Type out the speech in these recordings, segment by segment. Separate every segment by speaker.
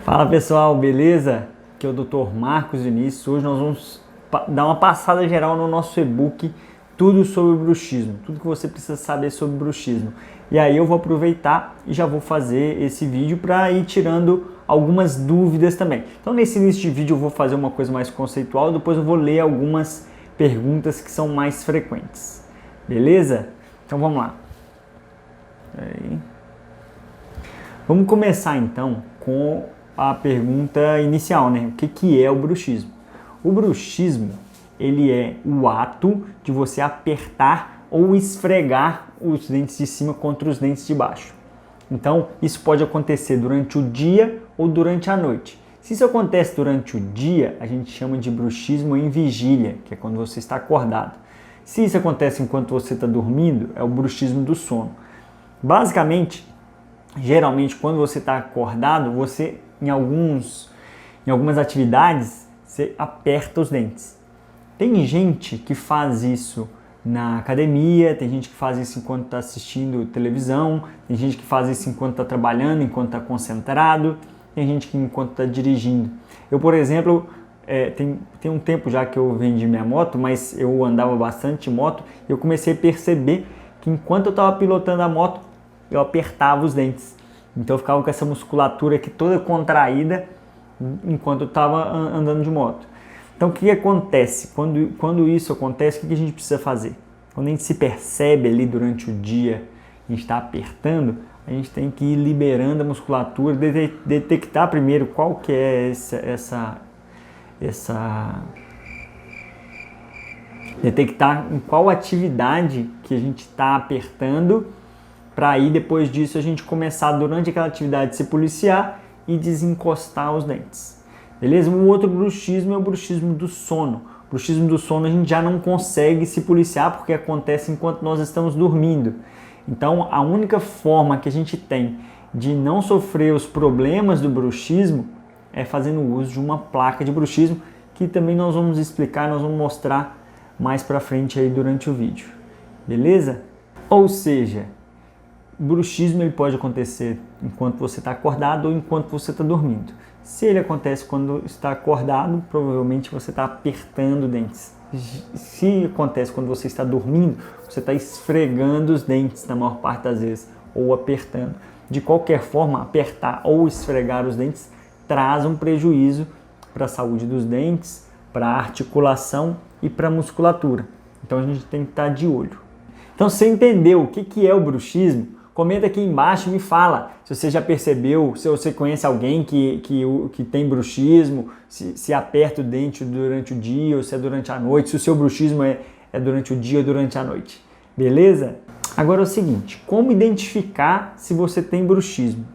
Speaker 1: Fala pessoal, beleza? Aqui é o Dr. Marcos Vinícius. Hoje nós vamos dar uma passada geral no nosso e-book Tudo sobre Bruxismo, tudo que você precisa saber sobre bruxismo. E aí eu vou aproveitar e já vou fazer esse vídeo para ir tirando algumas dúvidas também. Então nesse início de vídeo eu vou fazer uma coisa mais conceitual, depois eu vou ler algumas perguntas que são mais frequentes. Beleza? Então vamos lá. Aí. Vamos começar então com a pergunta inicial, né? O que é o bruxismo? O bruxismo, ele é o ato de você apertar ou esfregar os dentes de cima contra os dentes de baixo. Então, isso pode acontecer durante o dia ou durante a noite. Se isso acontece durante o dia, a gente chama de bruxismo em vigília, que é quando você está acordado. Se isso acontece enquanto você está dormindo, é o bruxismo do sono. Basicamente, geralmente, quando você está acordado, você, em algumas atividades, você aperta os dentes. Tem gente que faz isso na academia, tem gente que faz isso enquanto está assistindo televisão, tem gente que faz isso enquanto está trabalhando, enquanto está concentrado, tem gente que enquanto está dirigindo. Eu, por exemplo, tem um tempo já que eu vendi minha moto, mas eu andava bastante de moto e eu comecei a perceber que enquanto eu estava pilotando a moto, eu apertava os dentes. Então eu ficava com essa musculatura aqui toda contraída enquanto eu estava andando de moto. Então o que acontece? Quando isso acontece, o que a gente precisa fazer? Quando a gente se percebe ali durante o dia, a gente está apertando, a gente tem que ir liberando a musculatura, detectar primeiro qual que é detectar em qual atividade que a gente está apertando, para aí depois disso a gente começar durante aquela atividade se policiar e desencostar os dentes. Beleza? O outro bruxismo é o bruxismo do sono. O bruxismo do sono a gente já não consegue se policiar porque acontece enquanto nós estamos dormindo. Então a única forma que a gente tem de não sofrer os problemas do bruxismo é fazendo uso de uma placa de bruxismo, que também nós vamos explicar, nós vamos mostrar mais para frente aí durante o vídeo. Beleza? Ou seja, o bruxismo ele pode acontecer enquanto você está acordado ou enquanto você está dormindo. Se ele acontece quando está acordado, provavelmente você está apertando dentes. Se acontece quando você está dormindo, você está esfregando os dentes na maior parte das vezes, ou apertando. De qualquer forma, apertar ou esfregar os dentes traz um prejuízo para a saúde dos dentes, para a articulação e para a musculatura. Então a gente tem que estar de olho. Então, se você entendeu o que é o bruxismo, comenta aqui embaixo e me fala se você já percebeu, se você conhece alguém que tem bruxismo, se aperta o dente durante o dia ou se é durante a noite, se o seu bruxismo é durante o dia ou durante a noite. Beleza? Agora é o seguinte, como identificar se você tem bruxismo?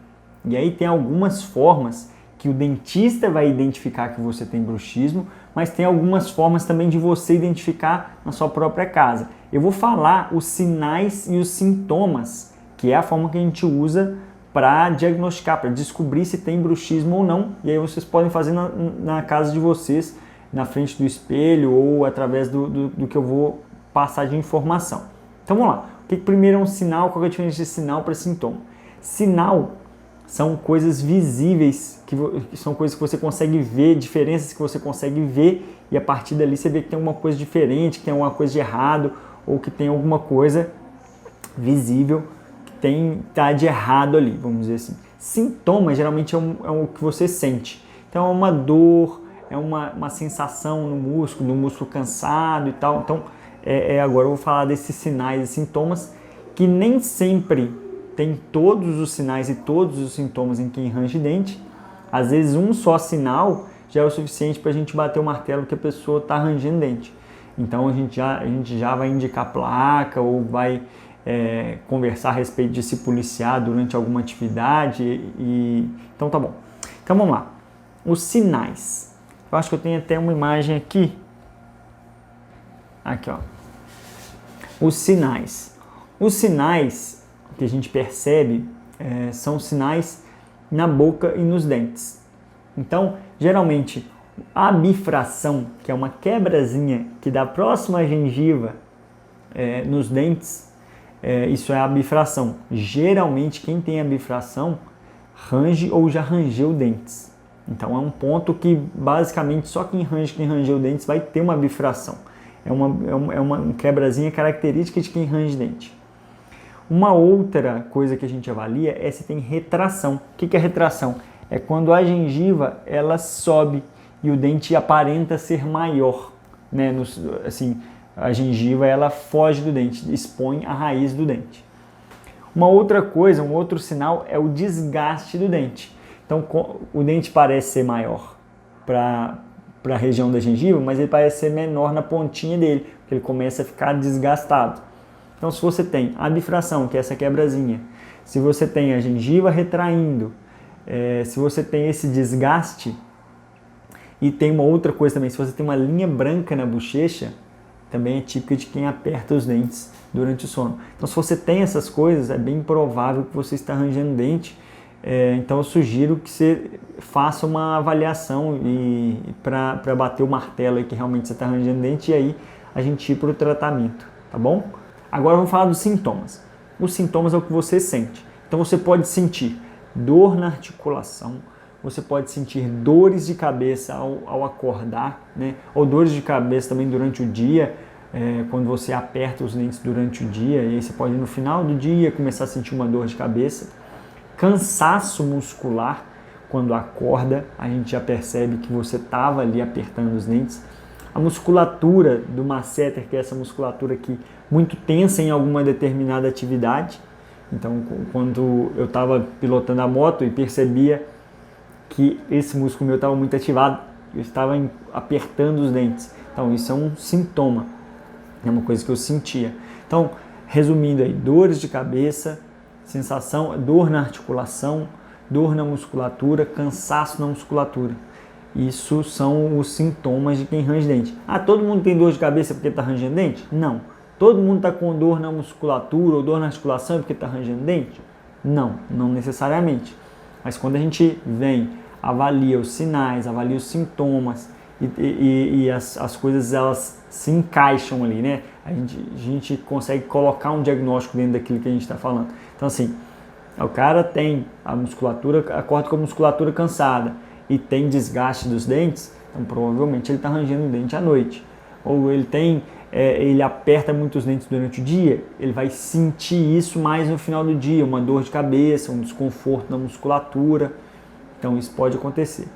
Speaker 1: E aí tem algumas formas que o dentista vai identificar que você tem bruxismo, mas tem algumas formas também de você identificar na sua própria casa. Eu vou falar os sinais e os sintomas, que é a forma que a gente usa para diagnosticar, para descobrir se tem bruxismo ou não. E aí vocês podem fazer na casa de vocês, na frente do espelho ou através do que eu vou passar de informação. Então vamos lá. O que primeiro é um sinal? Qual é a diferença de sinal para sintoma? Sinal são coisas visíveis, que são coisas que você consegue ver, diferenças que você consegue ver, e a partir dali você vê que tem alguma coisa diferente, que tem alguma coisa de errado, ou que tem alguma coisa visível que tá de errado ali, vamos dizer assim. Sintoma geralmente é o que você sente. Então é uma dor, é uma sensação no músculo cansado e tal. Então agora eu vou falar desses sinais e sintomas que nem sempre tem todos os sinais e todos os sintomas em quem range dente. Às vezes um só sinal já é o suficiente para a gente bater o martelo que a pessoa está rangendo dente. Então a gente já vai indicar placa ou vai conversar a respeito de se policiar durante alguma atividade. Então tá bom. Então vamos lá. Os sinais. Eu acho que eu tenho até uma imagem aqui. Aqui, ó. Os sinais. Os sinais que a gente percebe são sinais na boca e nos dentes. Então, geralmente, a bifração, que é uma quebrazinha que dá próxima à gengiva nos dentes, isso é a bifração. Geralmente, quem tem a bifração range ou já rangeu dentes. Então é um ponto que basicamente só quem ranger os dentes vai ter uma bifração. É uma quebrazinha característica de quem range dente. Uma outra coisa que a gente avalia é se tem retração. O que é retração? É quando a gengiva ela sobe e o dente aparenta ser maior, né? Assim, a gengiva ela foge do dente, expõe a raiz do dente. Uma outra coisa, um outro sinal é o desgaste do dente. Então o dente parece ser maior para a região da gengiva, mas ele parece ser menor na pontinha dele, porque ele começa a ficar desgastado. Então se você tem a bifração, que é essa quebrazinha, se você tem a gengiva retraindo, se você tem esse desgaste, e tem uma outra coisa também, se você tem uma linha branca na bochecha, também é típica de quem aperta os dentes durante o sono. Então se você tem essas coisas, é bem provável que você está rangendo o dente. Então eu sugiro que você faça uma avaliação para bater o martelo aí que realmente você está rangendo o dente, e aí a gente ir para o tratamento, tá bom? Agora vamos falar dos sintomas. Os sintomas é o que você sente. Então você pode sentir dor na articulação, você pode sentir dores de cabeça ao acordar, né? Ou dores de cabeça também durante o dia, quando você aperta os dentes durante o dia, e aí você pode no final do dia começar a sentir uma dor de cabeça. Cansaço muscular, quando acorda, a gente já percebe que você estava ali apertando os dentes. A musculatura do masseter, que é essa musculatura aqui, muito tensa em alguma determinada atividade. Então, quando eu estava pilotando a moto e percebia que esse músculo meu estava muito ativado, eu estava apertando os dentes. Então, isso é um sintoma, é uma coisa que eu sentia. Então, resumindo aí, dores de cabeça, sensação, dor na articulação, dor na musculatura, cansaço na musculatura. Isso são os sintomas de quem range dente. Ah, todo mundo tem dor de cabeça porque está rangendo dente? Não. Todo mundo está com dor na musculatura ou dor na articulação porque está rangendo dente? Não, não necessariamente. Mas quando a gente vem, avalia os sinais, avalia os sintomas e as coisas elas se encaixam ali, né? A gente consegue colocar um diagnóstico dentro daquilo que a gente está falando. Então assim, o cara tem a musculatura, acorda com a musculatura cansada e tem desgaste dos dentes, então provavelmente ele está rangendo o dente à noite. Ou ele aperta muito os dentes durante o dia, ele vai sentir isso mais no final do dia, uma dor de cabeça, um desconforto na musculatura. Então isso pode acontecer.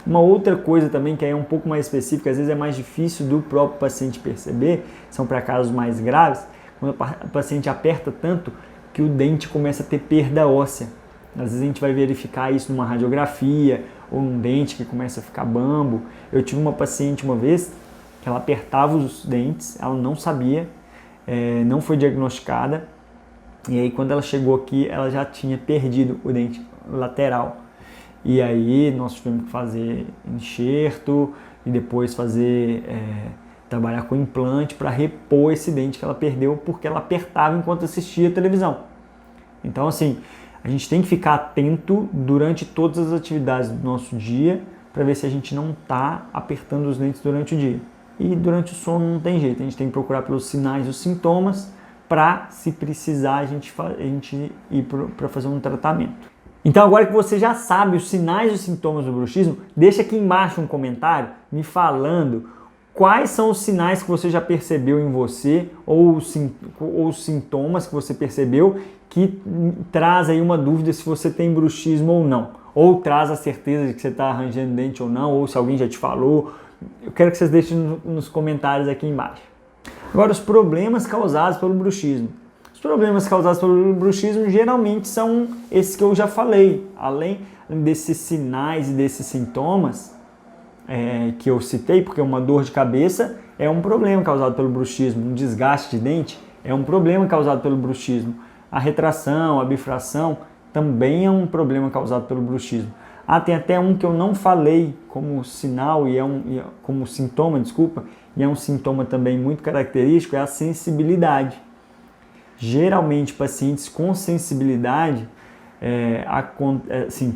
Speaker 1: Uma outra coisa também que é um pouco mais específica, às vezes é mais difícil do próprio paciente perceber, são para casos mais graves, quando o paciente aperta tanto que o dente começa a ter perda óssea. Às vezes a gente vai verificar isso numa radiografia ou num dente que começa a ficar bambo. Eu tive uma paciente uma vez que ela apertava os dentes, ela não sabia, não foi diagnosticada, e aí quando ela chegou aqui ela já tinha perdido o dente lateral. E aí nós tivemos que fazer enxerto e depois trabalhar com implante para repor esse dente que ela perdeu porque ela apertava enquanto assistia a televisão. Então assim, a gente tem que ficar atento durante todas as atividades do nosso dia para ver se a gente não está apertando os dentes durante o dia. E durante o sono não tem jeito, a gente tem que procurar pelos sinais e os sintomas para, se precisar, a gente ir para fazer um tratamento. Então agora que você já sabe os sinais e os sintomas do bruxismo, deixa aqui embaixo um comentário me falando quais são os sinais que você já percebeu em você ou os sintomas que você percebeu que traz aí uma dúvida se você tem bruxismo ou não. Ou traz a certeza de que você está arranjando dente ou não, ou se alguém já te falou. Eu quero que vocês deixem nos comentários aqui embaixo. Agora, os problemas causados pelo bruxismo. Os problemas causados pelo bruxismo geralmente são esses que eu já falei. Além desses sinais e desses sintomas que eu citei, porque uma dor de cabeça é um problema causado pelo bruxismo, um desgaste de dente é um problema causado pelo bruxismo. A retração, a bifração também é um problema causado pelo bruxismo. Tem até um que eu não falei como sinal como sintoma, e é um sintoma também muito característico, é a sensibilidade. Geralmente, pacientes com sensibilidade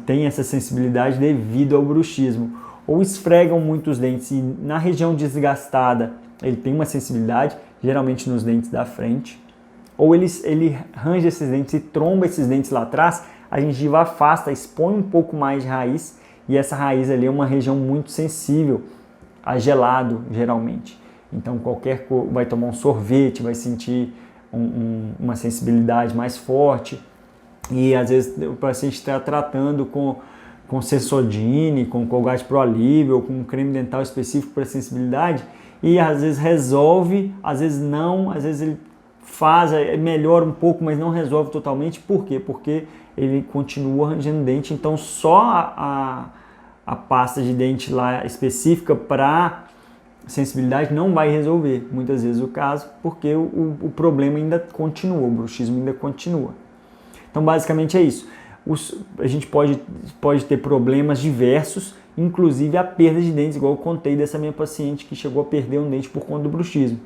Speaker 1: têm essa sensibilidade devido ao bruxismo. Ou esfregam muito os dentes e na região desgastada ele tem uma sensibilidade, geralmente nos dentes da frente. Ou ele range esses dentes e tromba esses dentes lá atrás, a gengiva afasta, expõe um pouco mais de raiz e essa raiz ali é uma região muito sensível a gelado, geralmente. Então vai tomar um sorvete, vai sentir uma sensibilidade mais forte, e às vezes o paciente está tratando com Sensodyne, com Colgate Pro Alívio, ou com um creme dental específico para sensibilidade, e às vezes resolve, às vezes não, às vezes ele melhora um pouco, mas não resolve totalmente. Por quê? Porque ele continua arranjando dente, então só a pasta de dente lá específica para sensibilidade não vai resolver, muitas vezes, o caso, porque o problema ainda continua, o bruxismo ainda continua. Então, basicamente é isso. A gente pode ter problemas diversos, inclusive a perda de dentes, igual eu contei dessa minha paciente que chegou a perder um dente por conta do bruxismo.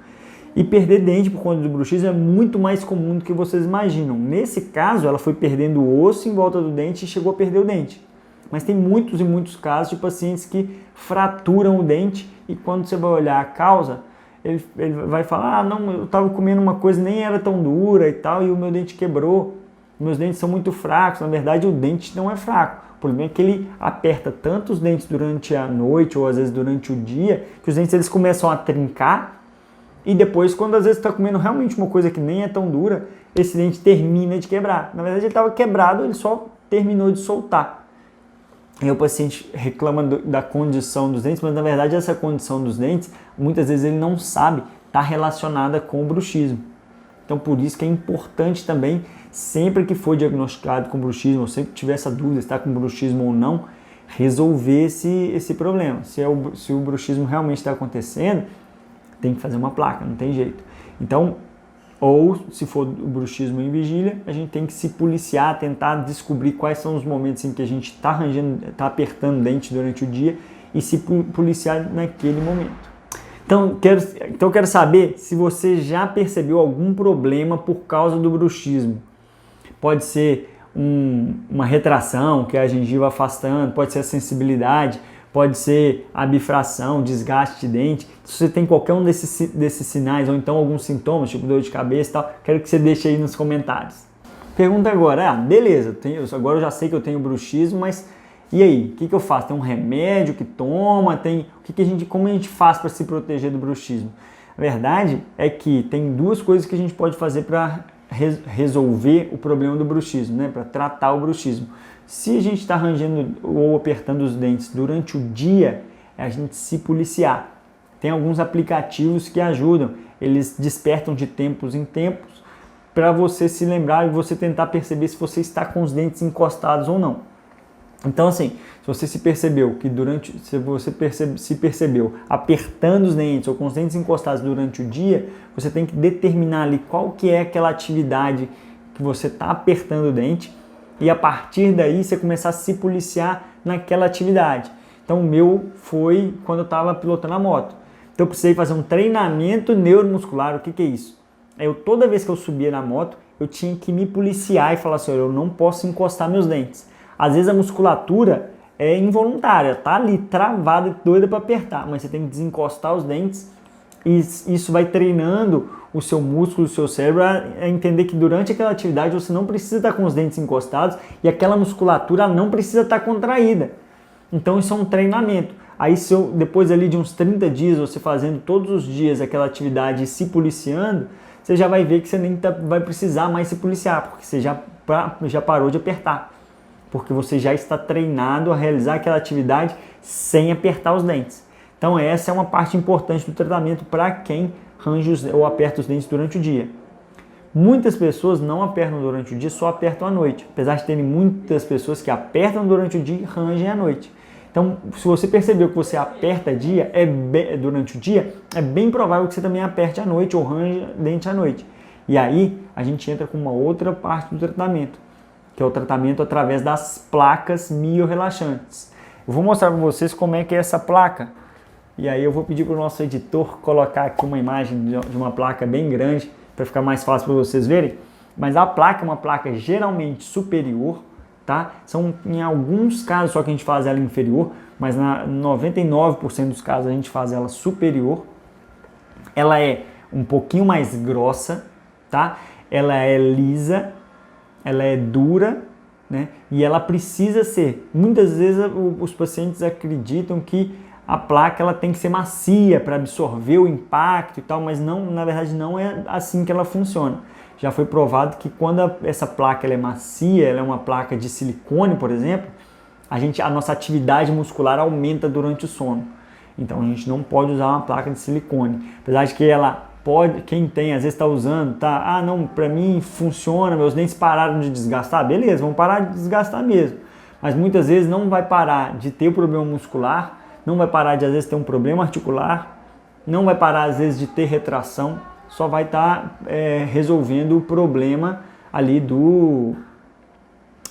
Speaker 1: E perder dente por conta do bruxismo é muito mais comum do que vocês imaginam. Nesse caso, ela foi perdendo o osso em volta do dente e chegou a perder o dente. Mas tem muitos e muitos casos de pacientes que fraturam o dente e quando você vai olhar a causa, ele vai falar, não, eu estava comendo uma coisa, nem era tão dura e tal, e o meu dente quebrou. Meus dentes são muito fracos. Na verdade, o dente não é fraco. O problema é que ele aperta tanto os dentes durante a noite ou às vezes durante o dia, que os dentes eles começam a trincar e depois, quando às vezes está comendo realmente uma coisa que nem é tão dura, esse dente termina de quebrar. Na verdade, ele estava quebrado, ele só terminou de soltar. E o paciente reclama da condição dos dentes, mas na verdade essa condição dos dentes, muitas vezes ele não sabe, está relacionada com o bruxismo. Então, por isso que é importante também, sempre que for diagnosticado com bruxismo, ou sempre que tiver essa dúvida, se está com bruxismo ou não, resolver esse problema. Se o bruxismo realmente está acontecendo, tem que fazer uma placa, não tem jeito. Então, ou se for o bruxismo em vigília, a gente tem que se policiar, tentar descobrir quais são os momentos em que a gente está apertando o dente durante o dia e se policiar naquele momento. Então, eu quero saber se você já percebeu algum problema por causa do bruxismo. Pode ser uma retração, que é a gengiva afastando, pode ser a sensibilidade, pode ser a bifração, desgaste de dente. Se você tem qualquer um desses sinais ou então alguns sintomas, tipo dor de cabeça e tal, quero que você deixe aí nos comentários. Pergunta agora, beleza, agora eu já sei que eu tenho bruxismo, mas e aí, o que eu faço? Tem um remédio que toma? Como a gente faz para se proteger do bruxismo? A verdade é que tem duas coisas que a gente pode fazer para resolver o problema do bruxismo, né? Para tratar o bruxismo. Se a gente está arranjando ou apertando os dentes durante o dia, é a gente se policiar. Tem alguns aplicativos que ajudam, eles despertam de tempos em tempos para você se lembrar e você tentar perceber se você está com os dentes encostados ou não. Então, assim, se você se percebeu apertando os dentes ou com os dentes encostados durante o dia, você tem que determinar ali qual que é aquela atividade que você está apertando o dente e a partir daí você começar a se policiar naquela atividade. Então, o meu foi quando eu estava pilotando a moto. Então, eu precisei fazer um treinamento neuromuscular. O que é isso? Toda vez que eu subia na moto, eu tinha que me policiar e falar assim, eu não posso encostar meus dentes. Às vezes a musculatura é involuntária, tá ali travada, doida para apertar, mas você tem que desencostar os dentes e isso vai treinando o seu músculo, o seu cérebro a entender que durante aquela atividade você não precisa estar com os dentes encostados e aquela musculatura não precisa estar contraída. Então isso é um treinamento. Aí depois ali de uns 30 dias, você fazendo todos os dias aquela atividade e se policiando, você já vai ver que você nem vai precisar mais se policiar, porque você já parou de apertar. Porque você já está treinado a realizar aquela atividade sem apertar os dentes. Então essa é uma parte importante do tratamento para quem range ou aperta os dentes durante o dia. Muitas pessoas não apertam durante o dia, só apertam à noite. Apesar de terem muitas pessoas que apertam durante o dia e rangem à noite. Então, se você percebeu que você aperta durante o dia, é bem provável que você também aperte à noite ou range dente à noite. E aí a gente entra com uma outra parte do tratamento, que é o tratamento através das placas miorrelaxantes. Eu vou mostrar para vocês como é que é essa placa. E aí eu vou pedir para o nosso editor colocar aqui uma imagem de uma placa bem grande, para ficar mais fácil para vocês verem. Mas a placa é uma placa geralmente superior, tá? São em alguns casos só que a gente faz ela inferior, mas na 99% dos casos a gente faz ela superior. Ela é um pouquinho mais grossa, tá? Ela é lisa, ela é dura né? E ela precisa ser. Muitas vezes os pacientes acreditam que a placa ela tem que ser macia para absorver o impacto e tal, mas não, na verdade não é assim que ela funciona. Já foi provado que quando essa placa ela é macia, ela é uma placa de silicone, por exemplo, a nossa atividade muscular aumenta durante o sono. Então a gente não pode usar uma placa de silicone. Apesar de que ela pode, quem tem, às vezes está usando, tá? Ah, não, para mim funciona, meus dentes pararam de desgastar. Beleza, vão parar de desgastar mesmo. Mas muitas vezes não vai parar de ter o problema muscular, não vai parar de às vezes ter um problema articular, não vai parar às vezes de ter retração, só vai estar resolvendo o problema ali do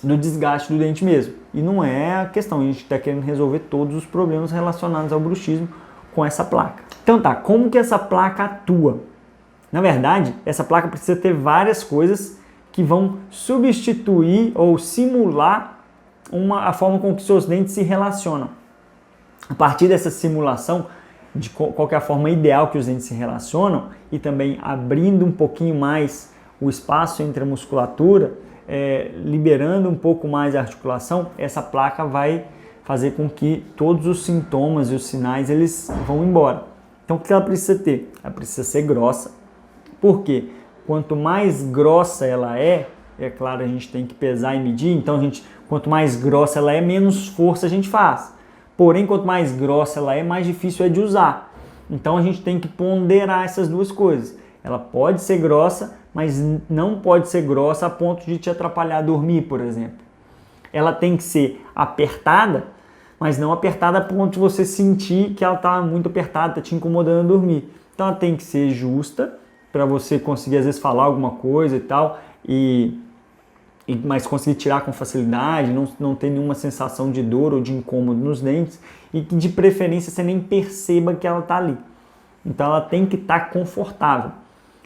Speaker 1: desgaste do dente mesmo. E não é a questão, a gente está querendo resolver todos os problemas relacionados ao bruxismo com essa placa. Então tá, como que essa placa atua? Na verdade, essa placa precisa ter várias coisas que vão substituir ou simular a forma com que seus dentes se relacionam. A partir dessa simulação de qual que é a forma ideal que os dentes se relacionam e também abrindo um pouquinho mais o espaço entre a musculatura, liberando um pouco mais a articulação, essa placa vai fazer com que todos os sintomas e os sinais eles vão embora. Então o que ela precisa ter? Ela precisa ser grossa. Por quê? Quanto mais grossa ela é claro, a gente tem que pesar e medir, então quanto mais grossa ela é, menos força a gente faz. Porém, quanto mais grossa ela é, mais difícil é de usar. Então a gente tem que ponderar essas duas coisas. Ela pode ser grossa, mas não pode ser grossa a ponto de te atrapalhar a dormir, por exemplo. Ela tem que ser apertada, mas não apertada a ponto de você sentir que ela está muito apertada, está te incomodando a dormir. Então ela tem que ser justa, para você conseguir às vezes falar alguma coisa e tal, mas conseguir tirar com facilidade, não ter nenhuma sensação de dor ou de incômodo nos dentes e que de preferência você nem perceba que ela está ali. Então ela tem que estar confortável.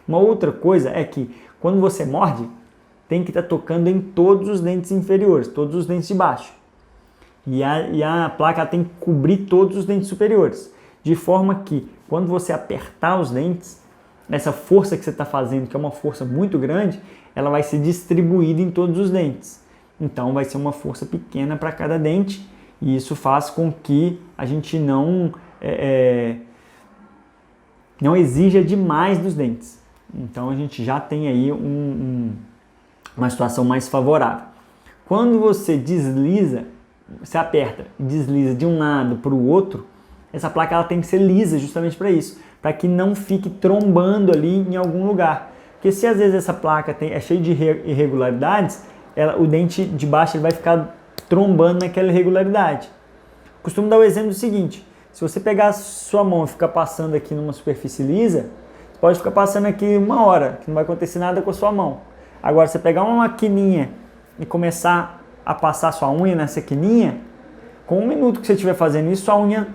Speaker 1: Uma outra coisa é que quando você morde, tem que estar tocando em todos os dentes inferiores, todos os dentes de baixo. E a placa tem que cobrir todos os dentes superiores, de forma que quando você apertar os dentes, essa força que você está fazendo, que é uma força muito grande, ela vai ser distribuída em todos os dentes. Então vai ser uma força pequena para cada dente e isso faz com que a gente não exija demais dos dentes. Então a gente já tem aí uma situação mais favorável. Quando você desliza, você aperta e desliza de um lado para o outro, essa placa ela tem que ser lisa justamente para isso, para que não fique trombando ali em algum lugar. Porque se às vezes essa placa é cheia de irregularidades, o dente de baixo ele vai ficar trombando naquela irregularidade. Costumo dar o exemplo do seguinte: se você pegar a sua mão e ficar passando aqui numa superfície lisa, você pode ficar passando aqui 1 hora, que não vai acontecer nada com a sua mão. Agora, se você pegar uma maquininha e começar a passar sua unha nessa quininha, com 1 minuto que você estiver fazendo isso, sua unha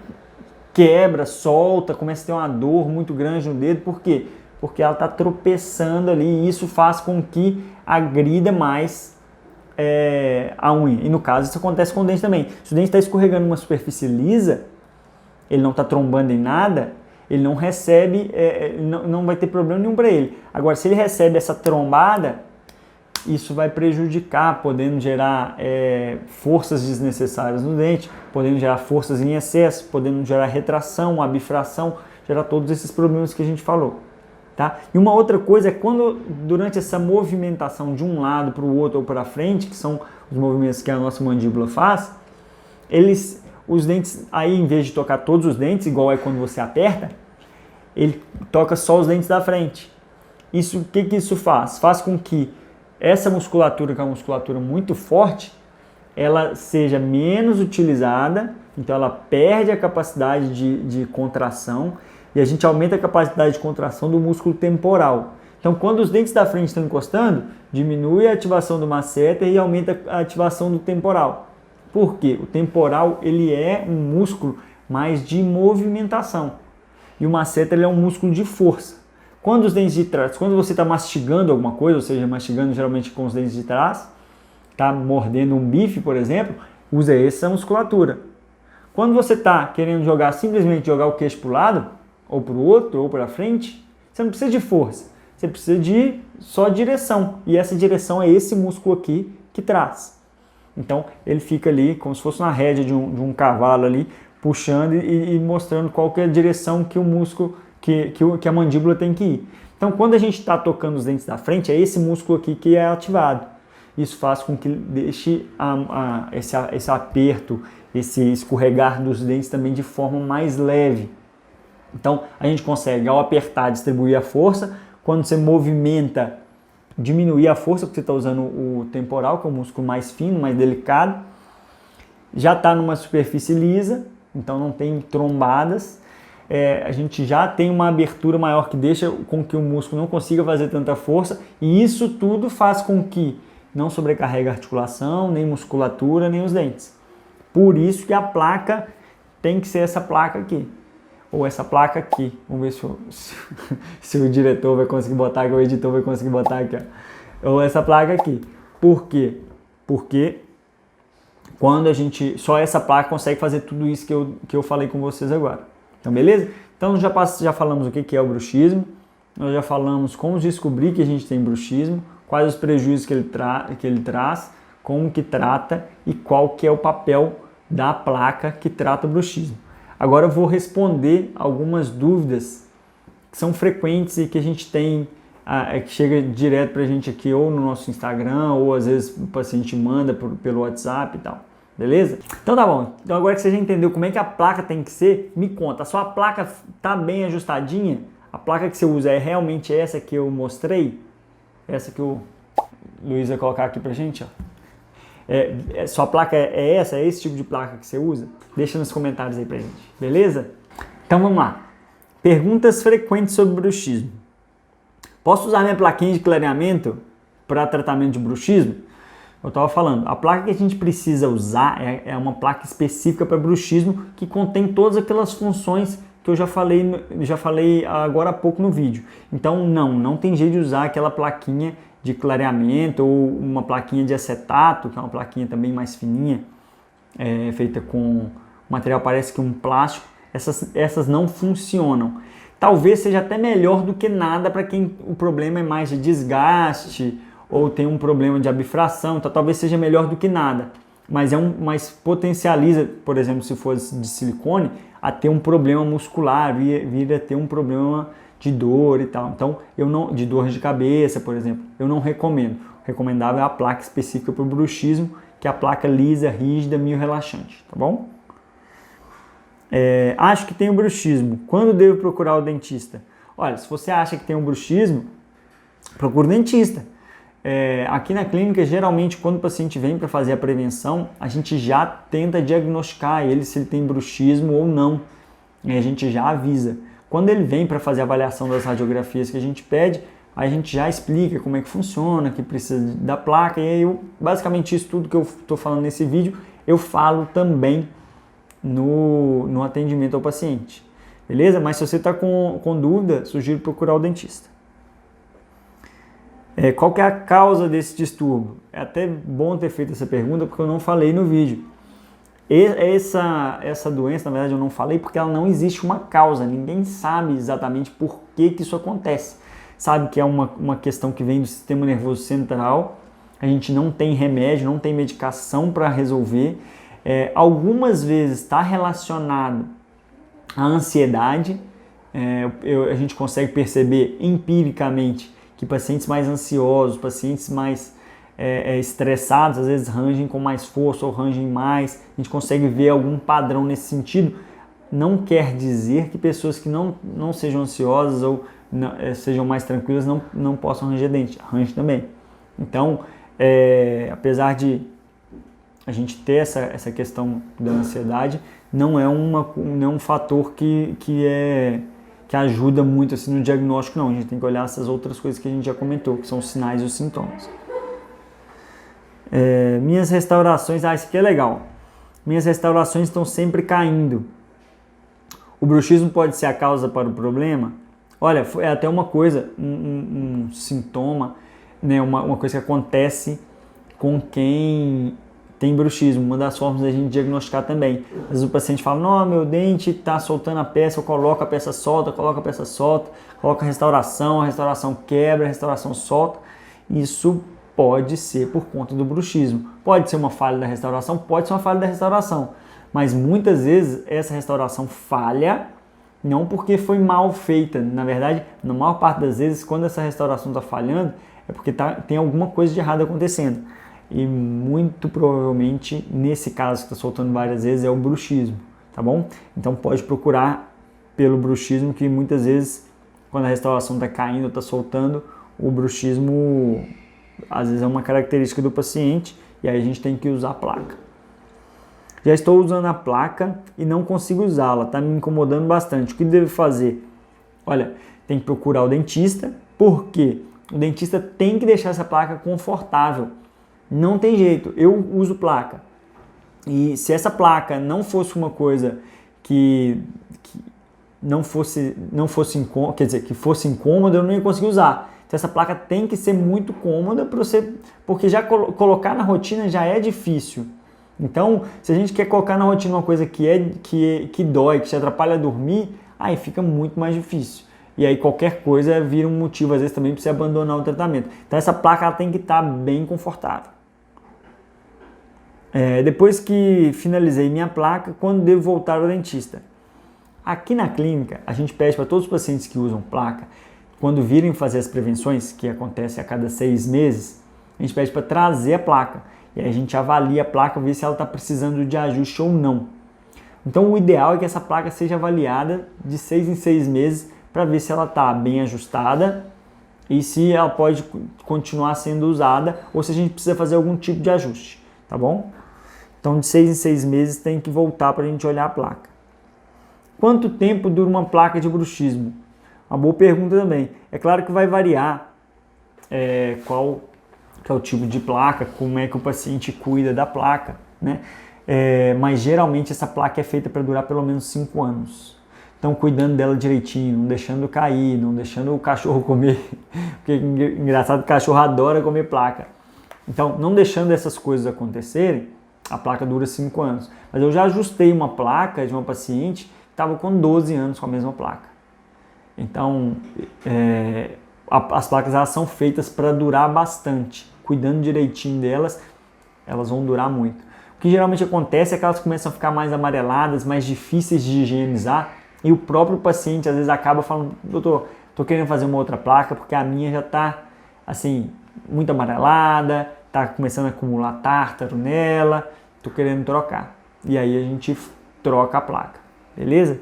Speaker 1: quebra, solta, começa a ter uma dor muito grande no dedo. Por quê? Porque ela está tropeçando ali e isso faz com que agrida mais a unha. E no caso, isso acontece com o dente também. Se o dente está escorregando numa superfície lisa, ele não está trombando em nada, ele não recebe, não vai ter problema nenhum para ele. Agora, se ele recebe essa trombada, isso vai prejudicar, podendo gerar forças desnecessárias no dente, podendo gerar forças em excesso, podendo gerar retração, abfração, gerar todos esses problemas que a gente falou. Tá? E uma outra coisa é quando, durante essa movimentação de um lado para o outro ou para frente, que são os movimentos que a nossa mandíbula faz, os dentes, aí em vez de tocar todos os dentes, igual é quando você aperta, ele toca só os dentes da frente. O que isso faz? Faz com que essa musculatura, que é uma musculatura muito forte, ela seja menos utilizada, então ela perde a capacidade de contração e a gente aumenta a capacidade de contração do músculo temporal. Então, quando os dentes da frente estão encostando, diminui a ativação do masseter e aumenta a ativação do temporal. Por quê? O temporal ele é um músculo mais de movimentação e o masseter ele é um músculo de força. Quando os dentes de trás, quando você está mastigando alguma coisa, ou seja, mastigando geralmente com os dentes de trás, está mordendo um bife, por exemplo, usa essa musculatura. Quando você está querendo simplesmente jogar o queixo para o lado, ou para o outro, ou para frente, você não precisa de força, você precisa de só direção. E essa direção é esse músculo aqui que traz. Então ele fica ali como se fosse uma rédea de um cavalo ali, puxando e mostrando qual que é a direção que o músculo, que a mandíbula tem que ir. Então quando a gente está tocando os dentes da frente, é esse músculo aqui que é ativado. Isso faz com que deixe esse aperto, esse escorregar dos dentes também de forma mais leve. Então a gente consegue, ao apertar, distribuir a força. Quando você movimenta, diminuir a força, porque você está usando o temporal, que é um músculo mais fino, mais delicado. Já está numa superfície lisa, então não tem trombadas. A gente já tem uma abertura maior que deixa com que o músculo não consiga fazer tanta força. E isso tudo faz com que não sobrecarregue a articulação, nem musculatura, nem os dentes. Por isso que a placa tem que ser essa placa aqui. Ou essa placa aqui. Vamos ver se o diretor vai conseguir botar aqui, o editor vai conseguir botar aqui. Ó. Ou essa placa aqui. Por quê? Porque quando a gente... Só essa placa consegue fazer tudo isso que eu falei com vocês agora. Então, beleza? Então, já falamos o que é o bruxismo. Nós já falamos como descobrir que a gente tem bruxismo. Quais os prejuízos que ele traz. Como que trata e qual que é o papel da placa que trata o bruxismo. Agora eu vou responder algumas dúvidas que são frequentes e que a gente tem, que chega direto para a gente aqui ou no nosso Instagram ou às vezes o paciente manda pelo WhatsApp e tal, beleza? Então tá bom, então agora que você já entendeu como é que a placa tem que ser, me conta, a sua placa tá bem ajustadinha? A placa que você usa é realmente essa que eu mostrei? Essa que o Luiz vai colocar aqui pra gente, ó. Sua placa é essa? É esse tipo de placa que você usa? Deixa nos comentários aí pra gente, beleza? Então vamos lá. Perguntas frequentes sobre bruxismo. Posso usar minha plaquinha de clareamento para tratamento de bruxismo? Eu estava falando, a placa que a gente precisa usar é uma placa específica para bruxismo que contém todas aquelas funções que eu já falei agora há pouco no vídeo. Então não tem jeito de usar aquela plaquinha de clareamento ou uma plaquinha de acetato, que é uma plaquinha também mais fininha, feita com material parece que um plástico. Essas não funcionam. Talvez seja até melhor do que nada para quem o problema é mais de desgaste ou tem um problema de abfração, então talvez seja melhor do que nada. Mas potencializa, por exemplo, se fosse de silicone, a ter um problema muscular, vir a ter um problema de dor e tal. Então, de dor de cabeça, por exemplo, eu não recomendo. O recomendável é a placa específica para o bruxismo, que é a placa lisa, rígida, mio-relaxante, tá bom? Acho que tenho bruxismo. Quando devo procurar o dentista? Olha, se você acha que tem um bruxismo, procura o dentista. Aqui na clínica, geralmente, quando o paciente vem para fazer a prevenção, a gente já tenta diagnosticar ele se ele tem bruxismo ou não. A gente já avisa. Quando ele vem para fazer a avaliação das radiografias que a gente pede, a gente já explica como é que funciona, que precisa da placa. E aí, basicamente, isso tudo que eu estou falando nesse vídeo, eu falo também no atendimento ao paciente. Beleza? Mas se você está com dúvida, sugiro procurar o dentista. Qual que é a causa desse distúrbio? É até bom ter feito essa pergunta porque eu não falei no vídeo. Essa doença, na verdade, eu não falei porque ela não existe uma causa. Ninguém sabe exatamente por que isso acontece. Sabe que é uma questão que vem do sistema nervoso central. A gente não tem remédio, não tem medicação para resolver. Algumas vezes está relacionado à ansiedade. A gente consegue perceber empiricamente que pacientes mais ansiosos, pacientes mais estressados, às vezes rangem com mais força ou rangem mais. A gente consegue ver algum padrão nesse sentido. Não quer dizer que pessoas que não sejam ansiosas ou sejam mais tranquilas não possam ranger dente. Range também. Então, apesar de a gente ter essa questão da ansiedade, não é um fator que ajuda muito assim, no diagnóstico, não. A gente tem que olhar essas outras coisas que a gente já comentou, que são os sinais e os sintomas. Minhas restaurações, isso aqui é legal. Minhas restaurações estão sempre caindo. O bruxismo pode ser a causa para o problema? Olha, é até uma coisa, um sintoma, né, uma coisa que acontece com quem tem bruxismo. Uma das formas da gente diagnosticar também. Às vezes o paciente fala, não, meu dente está soltando a peça, eu coloco a peça solta, coloco a restauração quebra, a restauração solta. Isso Pode ser por conta do bruxismo. Pode ser uma falha da restauração? Pode ser uma falha da restauração. Mas muitas vezes essa restauração falha, não porque foi mal feita. Na verdade, na maior parte das vezes, quando essa restauração está falhando, é porque tem alguma coisa de errado acontecendo. E muito provavelmente, nesse caso que está soltando várias vezes, é o bruxismo, tá bom? Então pode procurar pelo bruxismo, que muitas vezes, quando a restauração está caindo, está soltando, o bruxismo às vezes é uma característica do paciente e aí a gente tem que usar a placa. Já estou usando a placa e não consigo usá-la, está me incomodando bastante. O que devo fazer? Olha, tem que procurar o dentista, porque o dentista tem que deixar essa placa confortável. Não tem jeito, eu uso placa. E se essa placa não fosse uma coisa que que fosse incômoda, eu não ia conseguir usar. Então essa placa tem que ser muito cômoda para você, porque já colocar na rotina já é difícil. Então, se a gente quer colocar na rotina uma coisa que dói, que te atrapalha a dormir, aí fica muito mais difícil. E aí qualquer coisa vira um motivo, às vezes, também para você abandonar o tratamento. Então essa placa ela tem que estar bem confortável. Depois que finalizei minha placa, quando devo voltar ao dentista? Aqui na clínica, a gente pede para todos os pacientes que usam placa, quando virem fazer as prevenções, que acontece a cada 6 meses, a gente pede para trazer a placa. E aí a gente avalia a placa, ver se ela está precisando de ajuste ou não. Então o ideal é que essa placa seja avaliada de 6 em 6 meses para ver se ela está bem ajustada e se ela pode continuar sendo usada ou se a gente precisa fazer algum tipo de ajuste, tá bom? Então de 6 em 6 meses tem que voltar para a gente olhar a placa. Quanto tempo dura uma placa de bruxismo? Uma boa pergunta também. É claro que vai variar qual que é o tipo de placa, como é que o paciente cuida da placa, né? Mas geralmente essa placa é feita para durar pelo menos 5 anos. Então cuidando dela direitinho, não deixando cair, não deixando o cachorro comer, porque engraçado, o cachorro adora comer placa. Então não deixando essas coisas acontecerem, a placa dura 5 anos. Mas eu já ajustei uma placa de uma paciente que estava com 12 anos com a mesma placa. Então, as placas elas são feitas para durar bastante. Cuidando direitinho delas, elas vão durar muito. O que geralmente acontece é que elas começam a ficar mais amareladas, mais difíceis de higienizar, e o próprio paciente às vezes acaba falando: doutor, estou querendo fazer uma outra placa porque a minha já está assim, muito amarelada, está começando a acumular tártaro nela, estou querendo trocar. E aí a gente troca a placa, beleza?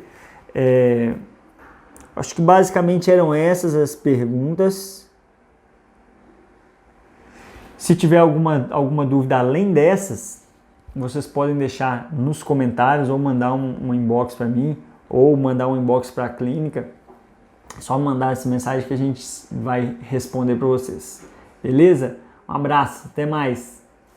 Speaker 1: Acho que basicamente eram essas as perguntas. Se tiver alguma dúvida além dessas, vocês podem deixar nos comentários ou mandar um inbox para mim ou mandar um inbox para a clínica. É só mandar essa mensagem que a gente vai responder para vocês. Beleza? Um abraço, até mais!